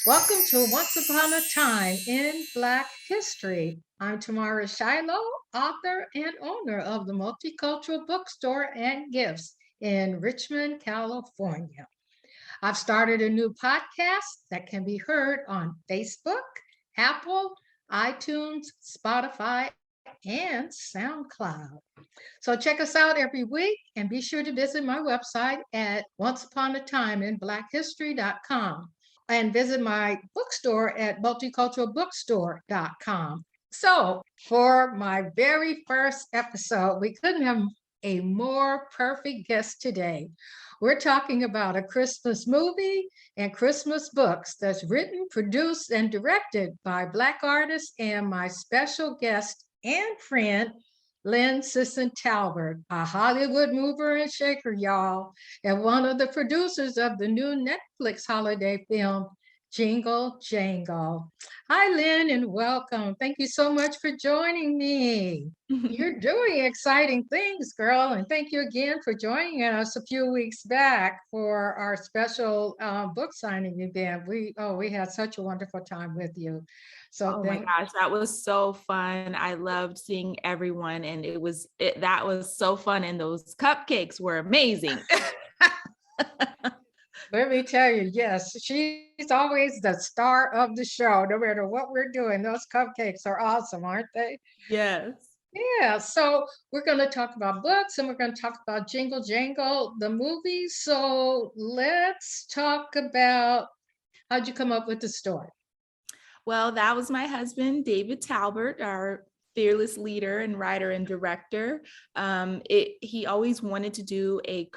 Welcome to Once Upon a Time in Black History. I'm Tamara Shiloh, author and owner of the Multicultural Bookstore and Gifts in Richmond, California. I've started a new podcast that can be heard on Facebook, Apple, iTunes, Spotify, and SoundCloud. So check us out every week and be sure to visit my website at onceuponatime.in blackhistory.com and visit my bookstore at multiculturalbookstore.com. So, for my very first episode, we couldn't have a more perfect guest today. We're talking about a Christmas movie and Christmas books that's written, produced, and directed by Black artists and my special guest and friend, Lynn Sisson Talbert, a Hollywood mover and shaker, y'all, and one of the producers of the new Netflix holiday film, Jingle Jangle. Hi, Lynn, and welcome. Thank you so much for joining me. You're doing exciting things, girl, and thank you again for joining us a few weeks back for our special book signing event. We had such a wonderful time with you. So Oh my gosh, that was so fun. I loved seeing everyone, and that was so fun, and those cupcakes were amazing. let me tell you, yes, she's always the star of the show, no matter what we're doing. Those cupcakes are awesome, aren't they? Yes. Yeah, so we're going to talk about books and we're going to talk about Jingle Jangle, the movie. So let's talk about how'd you come up with the story? Well, that was my husband, David Talbert, our fearless leader and writer and director. He always wanted to do a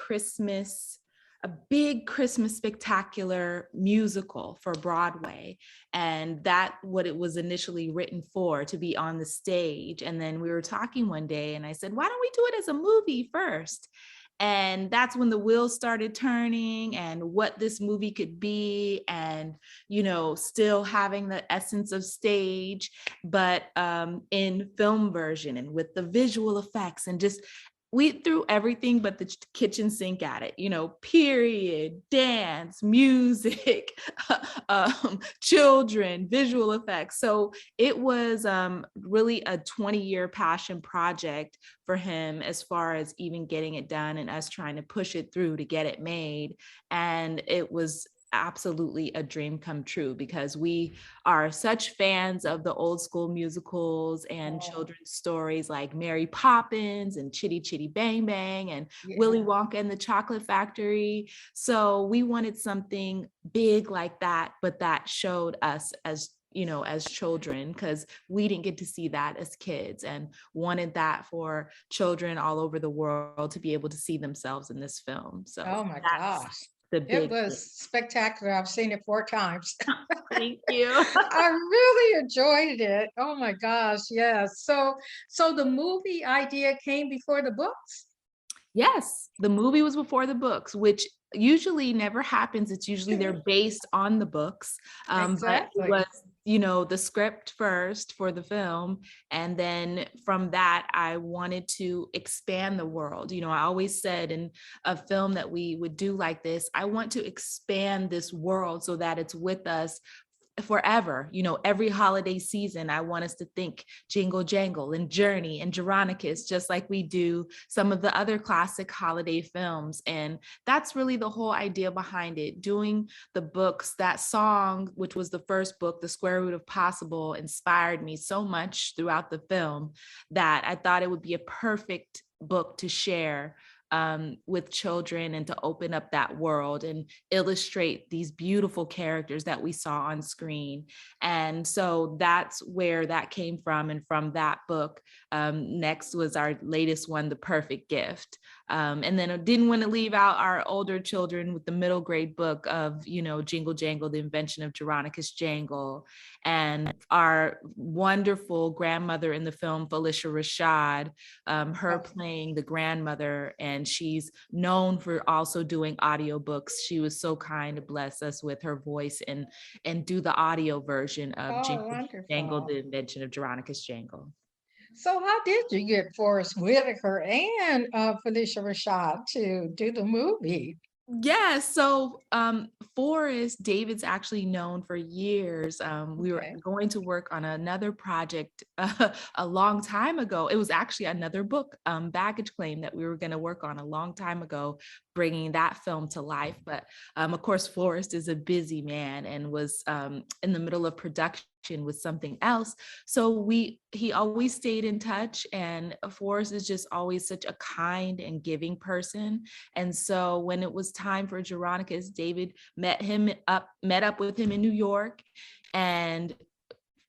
big Christmas spectacular musical for Broadway. And that what it was initially written for, to be on the stage. And then we were talking one day and I said, why don't we do it as a movie first? And that's when the wheels started turning and what this movie could be, and still having the essence of stage, but in film version and with the visual effects, and just we threw everything but the kitchen sink at it, period, dance, music, children, visual effects. So it was really a 20-year passion project for him, as far as even getting it done and us trying to push it through to get it made. And it was absolutely a dream come true, because we are such fans of the old school musicals and children's stories like Mary Poppins and Chitty Chitty Bang Bang and Willy Wonka and the Chocolate Factory. So we wanted something big like that, but that showed us as children, because we didn't get to see that as kids, and wanted that for children all over the world to be able to see themselves in this film. So Oh my that's gosh. the It big thing. was spectacular. I've seen it 4 times. Thank you. I really enjoyed it. Oh my gosh, yes. So the movie idea came before the books? Yes, the movie was before the books, which usually never happens. It's usually they're based on the books. But it Exactly. was, the script first for the film. And then from that, I wanted to expand the world. I always said in a film that we would do like this, I want to expand this world so that it's with us forever. Every holiday season, I want us to think Jingle Jangle and Journey and Geronicus, just like we do some of the other classic holiday films. And that's really the whole idea behind it. Doing the books, that song, which was the first book, The Square Root of Possible, inspired me so much throughout the film that I thought it would be a perfect book to share with children, and to open up that world and illustrate these beautiful characters that we saw on screen. And so that's where that came from. And from that book, next was our latest one, The Perfect Gift. And then I didn't want to leave out our older children with the middle grade book of, Jingle Jangle, The Invention of Geronicus Jangle, and our wonderful grandmother in the film, Felicia Rashad, her playing the grandmother, and she's known for also doing audiobooks. She was so kind to bless us with her voice and do the audio version of Oh, Jingle Jangle, wonderful. The Invention of Geronicus Jangle. So how did you get Forrest Whitaker and Felicia Rashad to do the movie? Yeah, so Forrest, David's actually known for years. We were Okay. going to work on another project a long time ago. It was actually another book, Baggage Claim, that we were going to work on a long time ago, bringing that film to life. But of course, Forrest is a busy man and was in the middle of production with something else. So he always stayed in touch, and Forrest is just always such a kind and giving person. And so when it was time for Geronicus, David met up with him in New York, and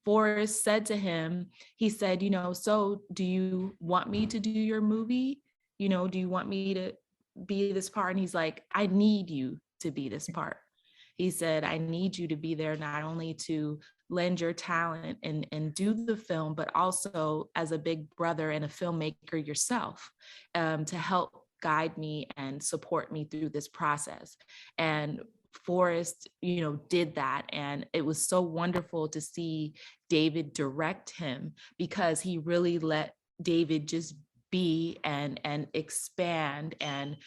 Forrest said to him, he said, so do you want me to do your movie? Do you want me to be this part? And he's like, I need you to be this part. He said, I need you to be there not only to lend your talent and do the film, but also as a big brother and a filmmaker yourself, to help guide me and support me through this process. And Forrest, did that. And it was so wonderful to see David direct him, because he really let David just be and expand and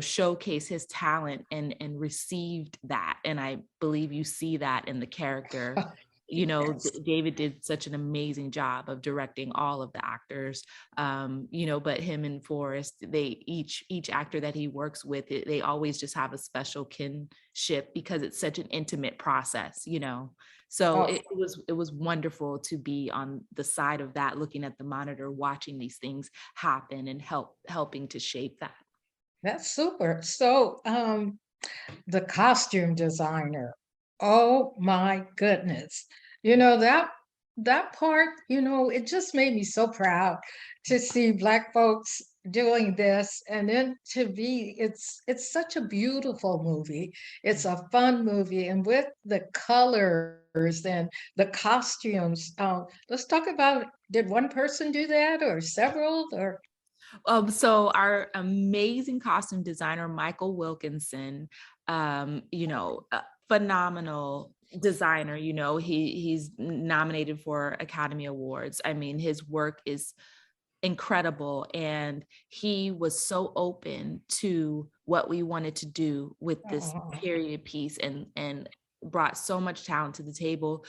showcase his talent, and received that. And I believe you see that in the character. Yes. David did such an amazing job of directing all of the actors. But him and Forrest, they each actor that he works with, they always just have a special kinship, because it's such an intimate process. So Oh, it was wonderful to be on the side of that, looking at the monitor, watching these things happen, and helping to shape that. that's super. So, the costume designer. Oh my goodness. That part, it just made me so proud to see Black folks doing this, and then to be it's such a beautiful movie. It's a fun movie, and with the colors and the costumes. Let's talk about, did one person do that or several or So our amazing costume designer, Michael Wilkinson, phenomenal designer. He's nominated for Academy Awards. I mean, his work is incredible, and he was so open to what we wanted to do with this oh, period piece, and brought so much talent to the table.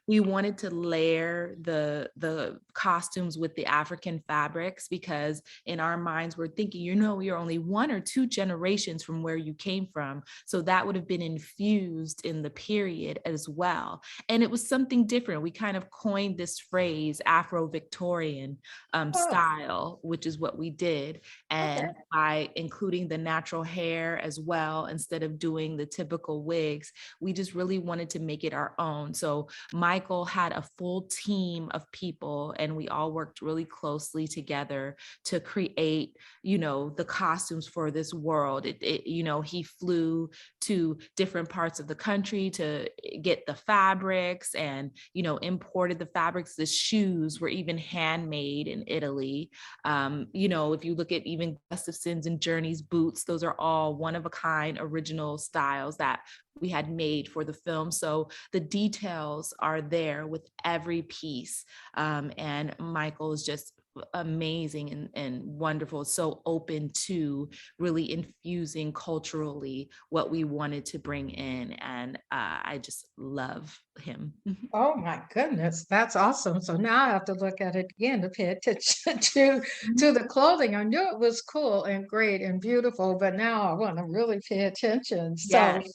We wanted to layer the costumes with the African fabrics, because in our minds we're thinking, you're only 1 or 2 generations from where you came from, so that would have been infused in the period as well. And it was something different. We kind of coined this phrase, Afro-Victorian oh, style, which is what we did. okay. And by including the natural hair as well, instead of doing the typical wigs, we just really wanted to make it our own. So Michael had a full team of people, and we all worked really closely together to create, the costumes for this world. He flew to different parts of the country to get the fabrics, and imported the fabrics. The shoes were even handmade in Italy. If you look at even Gustafson's and Journey's boots, those are all one of a kind original styles that we had made for the film. So the details are there with every piece. And Michael is just amazing and wonderful, so open to really infusing culturally what we wanted to bring in. And I just love him. Oh my goodness, that's awesome. So now I have to look at it again to pay attention to the clothing. I knew it was cool and great and beautiful, but now I want to really pay attention. So, Yes.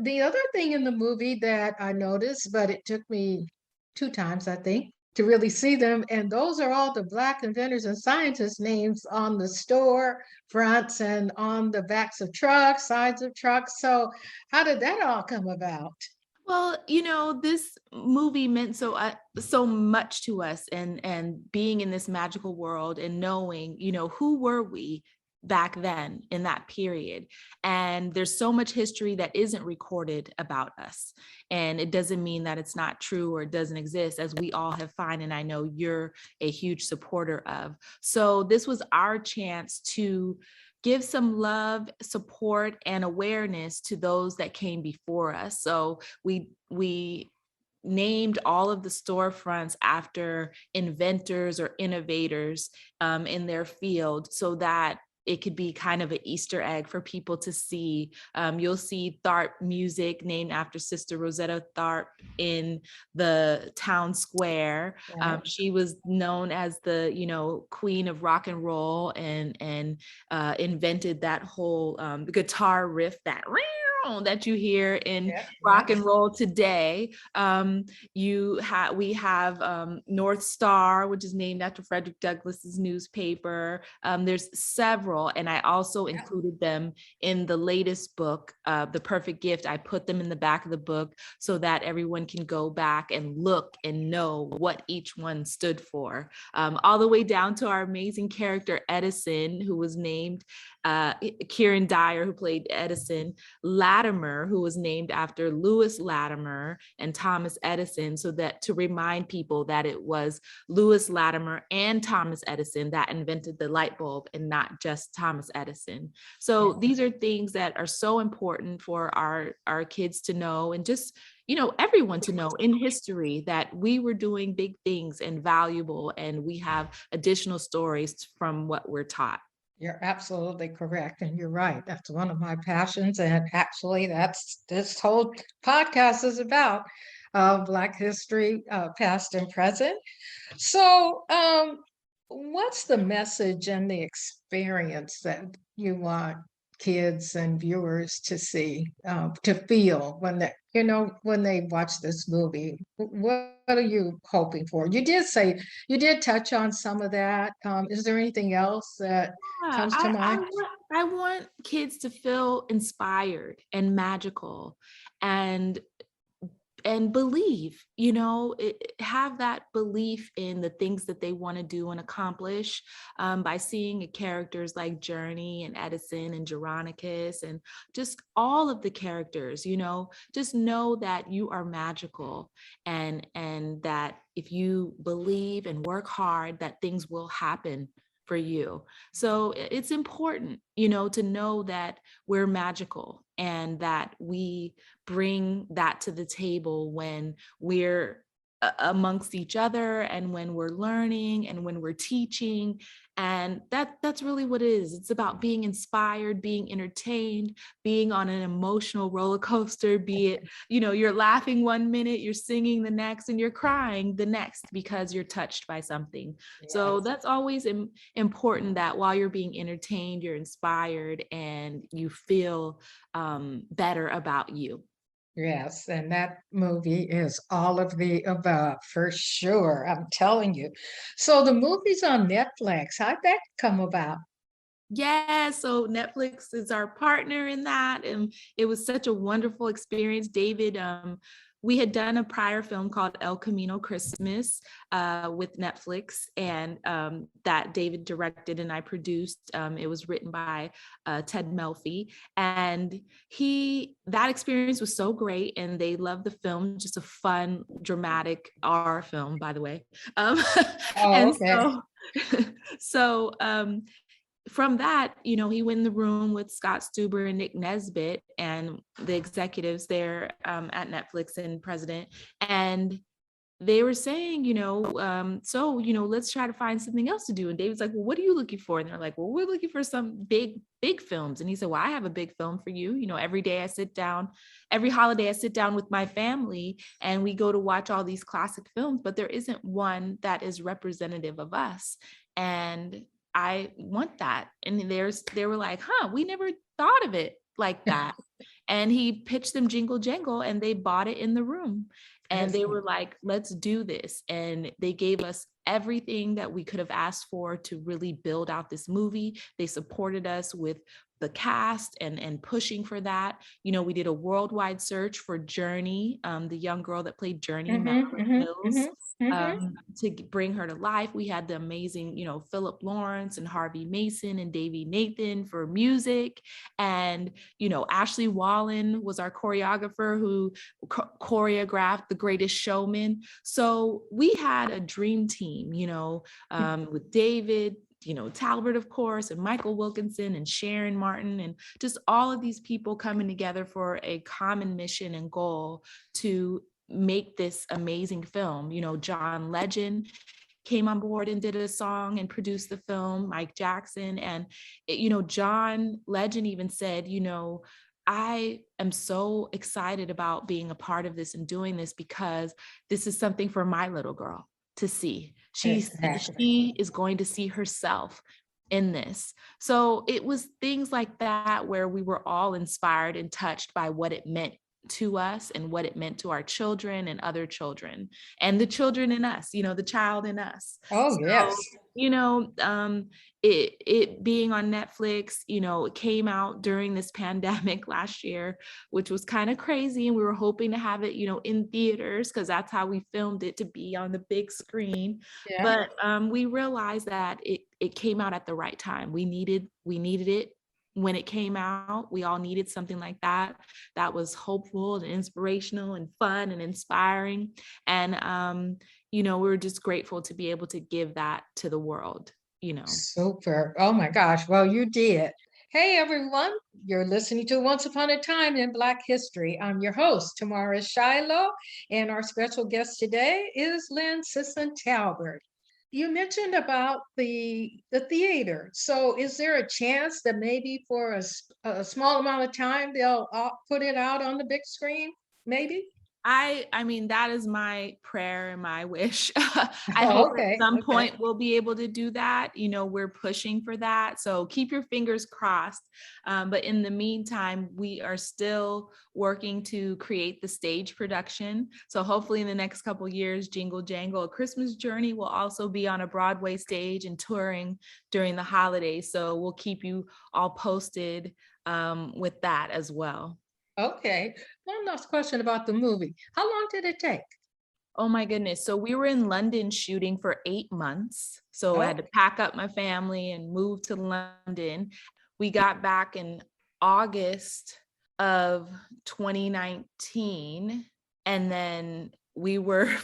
the other thing in the movie that I noticed, but it took me 2 times, I think, to really see them, and those are all the Black inventors and scientists names on the store fronts and on the backs of trucks, sides of trucks. So, how did that all come about? Well, this movie meant so much to us, and being in this magical world, and knowing, who were we back then in that period. And there's so much history that isn't recorded about us. And it doesn't mean that it's not true or it doesn't exist, as we all have found, and I know you're a huge supporter of. So this was our chance to give some love, support, and awareness to those that came before us. So we named all of the storefronts after inventors or innovators in their field, so that it could be kind of an Easter egg for people to see. You'll see Tharp music named after Sister Rosetta Tharp in the town square. Right. She was known as the, queen of rock and roll, and invented that whole guitar riff, that you hear in Yeah. rock Yeah. and roll today. We have North Star, which is named after Frederick Douglass's newspaper. There's several, and I also Yeah. included them in the latest book, The Perfect Gift. I put them in the back of the book so that everyone can go back and look and know what each one stood for. All the way down to our amazing character Edison, who was named Kieran Dyer, who played Edison, Latimer, who was named after Lewis Latimer and Thomas Edison, so that to remind people that it was Lewis Latimer and Thomas Edison that invented the light bulb and not just Thomas Edison. So these are things that are so important for our kids to know, and just everyone to know in history that we were doing big things and valuable, and we have additional stories from what we're taught. You're absolutely correct. And you're right. That's one of my passions. And actually, that's this whole podcast is about Black history, past and present. So, what's the message and the experience that you want kids and viewers to see, to feel when when they watch this movie? What are you hoping for? You did touch on some of that. Is there anything else that Yeah, comes to I mind? want I want kids to feel inspired and magical, and believe, have that belief in the things that they want to do and accomplish, by seeing characters like Journey and Edison and Geronicus and just all of the characters. Just know that you are magical, and that if you believe and work hard, that things will happen for you. So it's important, to know that we're magical, and that we bring that to the table when we're amongst each other, and when we're learning, and when we're teaching. And that's really what it is. It's about being inspired, being entertained, being on an emotional roller coaster, be it, you're laughing one minute, you're singing the next, and you're crying the next because you're touched by something. So Yes. that's always important, that while you're being entertained, you're inspired, and you feel better about you. Yes, and that movie is all of the above for sure. I'm telling you. So the movie's on Netflix. How'd that come about? Yeah, so Netflix is our partner in that, and it was such a wonderful experience. David, we had done a prior film called El Camino Christmas with Netflix, and that David directed and I produced. It was written by Ted Melfi, and that experience was so great, and they loved the film. Just a fun, dramatic R film, by the way. Um, Oh, and okay. so from that, he went in the room with Scott Stuber and Nick Nesbitt and the executives there at Netflix and president. And they were saying, let's try to find something else to do. And David's like, well, what are you looking for? And they're like, well, we're looking for some big films. And he said, well, I have a big film for you. Every holiday I sit down with my family and we go to watch all these classic films, but there isn't one that is representative of us. And I want that. And they were like, we never thought of it like that. And he pitched them Jingle Jangle, and they bought it in the room. And they Excellent. were like, let's do this. And they gave us everything that we could have asked for to really build out this movie. They supported us with the cast and pushing for that. We did a worldwide search for Journey, the young girl that played Journey, Mm-hmm, Madeline mm-hmm, Mills, mm-hmm, mm-hmm. to bring her to life. We had the amazing, Philip Lawrence and Harvey Mason and Davy Nathan for music. And, Ashley Wallen was our choreographer who choreographed The Greatest Showman. So we had a dream team, with David, Talbert, of course, and Michael Wilkinson and Sharon Martin, and just all of these people coming together for a common mission and goal to make this amazing film. John Legend, came on board and did a song and produced the film, Mike Jackson. And, John Legend even said, I am so excited about being a part of this and doing this because this is something for my little girl to see. Exactly. She is going to see herself in this. So it was things like that where we were all inspired and touched by what it meant to us and what it meant to our children and other children and the children in us, the child in us. Oh, So, yes. it being on Netflix, it came out during this pandemic last year, which was kind of crazy. And we were hoping to have it, in theaters because that's how we filmed it, to be on the big screen. Yeah. But we realized that it came out at the right time. We needed it when it came out. We all needed something like that was hopeful and inspirational and fun and inspiring. And we were just grateful to be able to give that to the world. Super. Oh my gosh. Well, you did. Hey, everyone. You're listening to Once Upon a Time in Black History. I'm your host, Tamara Shiloh, and our special guest today is Lynn Sisson Talbert. You mentioned about the theater. So is there a chance that maybe for a small amount of time they'll put it out on the big screen? Maybe? I mean, that is my prayer and my wish. I Oh, hope at okay. some Okay. point we'll be able to do that. We're pushing for that. So keep your fingers crossed. But in the meantime, we are still working to create the stage production. So hopefully in the next couple of years, Jingle Jangle, A Christmas Journey will also be on a Broadway stage and touring during the holidays. So we'll keep you all posted with that as well. Okay. One last question about the movie. How long did it take? Oh my goodness. So we were in London shooting for 8 months. So I had to Okay. pack up my family and move to London. We got back in August of 2019. And then we were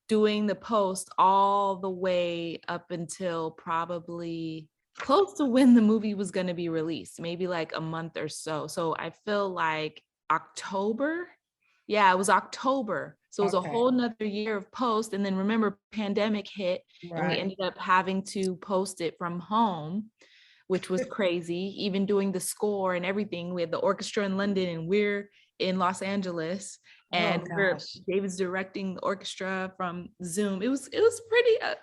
doing the post all the way up until probably close to when the movie was going to be released, maybe like a month or so. So I feel like October. Yeah, it was October. So it was a Okay. whole nother year of post. And then remember, pandemic hit and we Right. ended up having to post it from home, which was crazy. Even doing the score and everything. We had the orchestra in London and we're in Los Angeles. Oh And gosh. David's directing the orchestra from Zoom. It was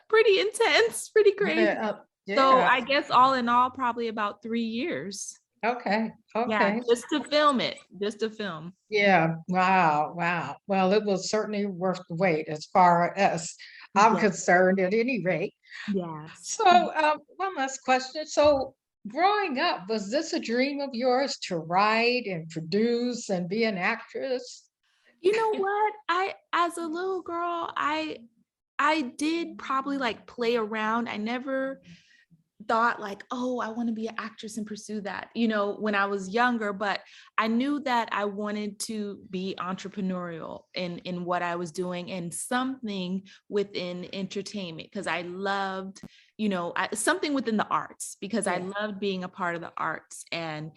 pretty intense, pretty crazy. Yeah. So Yeah. I guess all in all, probably about 3 years. Okay. Yeah, Okay. just to film it, just to film. Yeah. Wow. Wow. Well, it was certainly worth the wait as far as I'm Yeah. concerned at any rate. Yes. So, one last question. So, growing up, was this a dream of yours to write and produce and be an actress? You know what? As a little girl, I did probably like play around. I never thought like, oh, I want to be an actress and pursue that, when I was younger, but I knew that I wanted to be entrepreneurial in what I was doing and something within entertainment because I loved, something within the arts because I Yeah. loved being a part of the arts and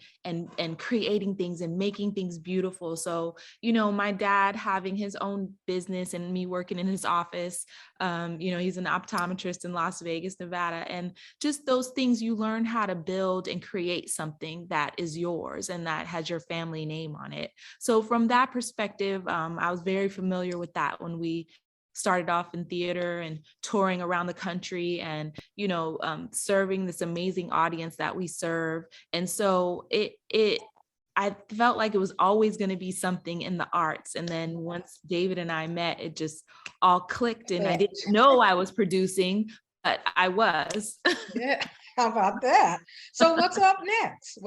creating things and making things beautiful. So, my dad having his own business and me working in his office, he's an optometrist in Las Vegas, Nevada, and just those things you learn how to build and create something that is yours and that has your family name on it. So from that perspective, I was very familiar with that when we started off in theater and touring around the country and serving this amazing audience that we serve. And so I felt like it was always going to be something in the arts. And then once David and I met, it just all clicked and I didn't know I was producing, but I was. Yeah. How about that? So, what's up next?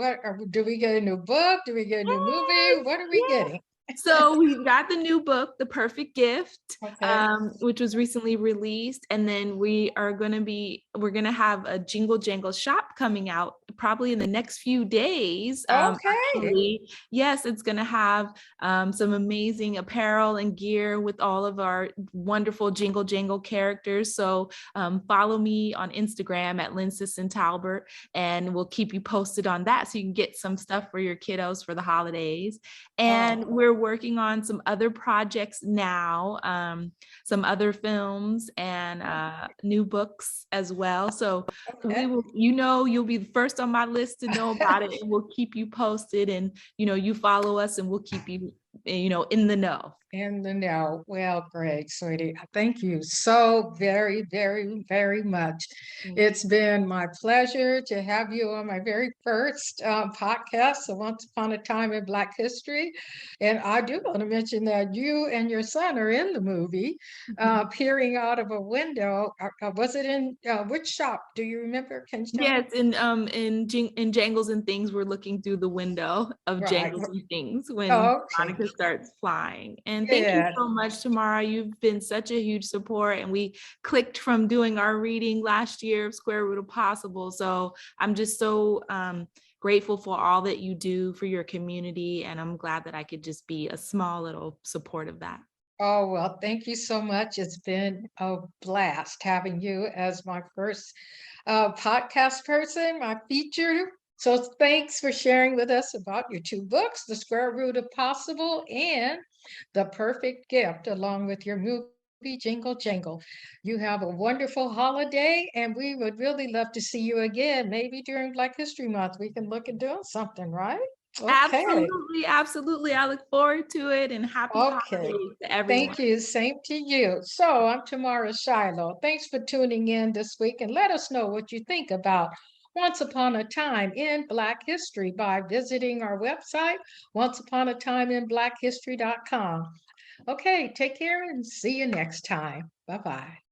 Do we get a new book? Do we get a new movie? What are we Yes. getting? So we got the new book, The Perfect Gift, Okay. which was recently released. And then we're going to have a Jingle Jangle shop coming out probably in the next few days. Okay. Actually, yes, it's going to have some amazing apparel and gear with all of our wonderful Jingle Jangle characters. So follow me on Instagram at Linsis and Talbert, and we'll keep you posted on that so you can get some stuff for your kiddos for the holidays. And Oh, we're working on some other projects now, some other films and new books as well. So we okay. will, you'll be the first on my list to know about it, and we'll keep you posted. And you follow us, and we'll keep you, in the know. In the know. Well, great, sweetie. Thank you so very, very, very much. Thank you. It's been my pleasure to have you on my very first podcast, so Once Upon a Time in Black History. And I do want to mention that you and your son are in the movie, peering out of a window. Was it in which shop? Do you remember? Can you tell me? Yes, in Jangles and Things, we're looking through the window of Right. Jangles and Things when Okay. Monica starts flying. And thank you Yeah. so much, Tamara. You've been such a huge support, and we clicked from doing our reading last year of Square Root of Possible. So I'm just so grateful for all that you do for your community, and I'm glad that I could just be a small little support of that. Oh, well, thank you so much. It's been a blast having you as my first podcast person, my feature. So thanks for sharing with us about your two books, The Square Root of Possible and The Perfect Gift, along with your movie, Jingle Jangle. You have a wonderful holiday, and we would really love to see you again, maybe during Black History Month. We can look at doing something, right? Okay. Absolutely, absolutely. I look forward to it, and happy Okay. holidays to everyone. Thank you. Same to you. So I'm Tamara Shiloh. Thanks for tuning in this week and let us know what you think about Once Upon a Time in Black History by visiting our website, onceuponatimeinblackhistory.com. Okay, take care and see you next time. Bye-bye.